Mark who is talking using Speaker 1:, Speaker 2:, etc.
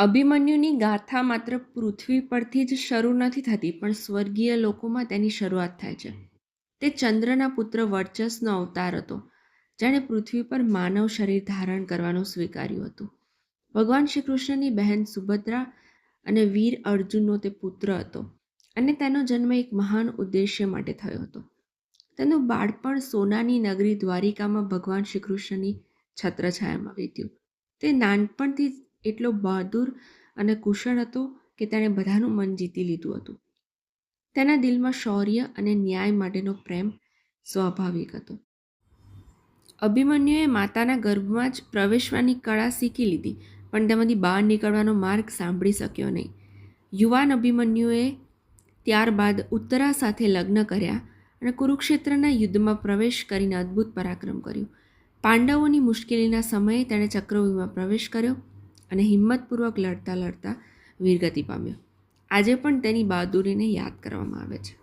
Speaker 1: અભિમન્યુની ગાથા માત્ર પૃથ્વી પરથી જ શરૂ નથી થતી, પણ સ્વર્ગીય લોકોમાં તેની શરૂઆત થાય છે. તે ચંદ્રના પુત્ર વર્ચસનો અવતાર હતો, જેણે પૃથ્વી પર માનવ શરીર ધારણ કરવાનું સ્વીકાર્યું હતું. ભગવાન શ્રી કૃષ્ણની બહેન સુભદ્રા અને વીર અર્જુનનો તે પુત્ર હતો, અને તેનો જન્મ એક મહાન ઉદ્દેશ્ય માટે થયો હતો. તેનું બાળપણ સોનાની નગરી દ્વારિકામાં ભગવાન શ્રી કૃષ્ણની છત્રછાયામાં વીત્યું. તે નાનપણથી એટલો બહાદુર અને કુશળ હતો કે તેણે બધાનું મન જીતી લીધું હતું. તેના દિલમાં શૌર્ય અને ન્યાય માટેનો પ્રેમ સ્વાભાવિક હતો. અભિમન્યુએ માતાના ગર્ભમાં જ પ્રવેશવાની કળા શીખી લીધી, પણ તેમાંથી બહાર નીકળવાનો માર્ગ સાંભળી શક્યો નહીં. યુવાન અભિમન્યુએ ત્યારબાદ ઉત્તરા સાથે લગ્ન કર્યા અને કુરુક્ષેત્રના યુદ્ધમાં પ્રવેશ કરીને અદ્ભુત પરાક્રમ કર્યું. પાંડવોની મુશ્કેલીના સમયે તેણે ચક્રવ્યૂહમાં પ્રવેશ કર્યો અને હિંમતપૂર્વક લડતા લડતા વીરગતિ પામ્યો. આજે પણ તેની બહાદુરીને યાદ કરવામાં આવે છે.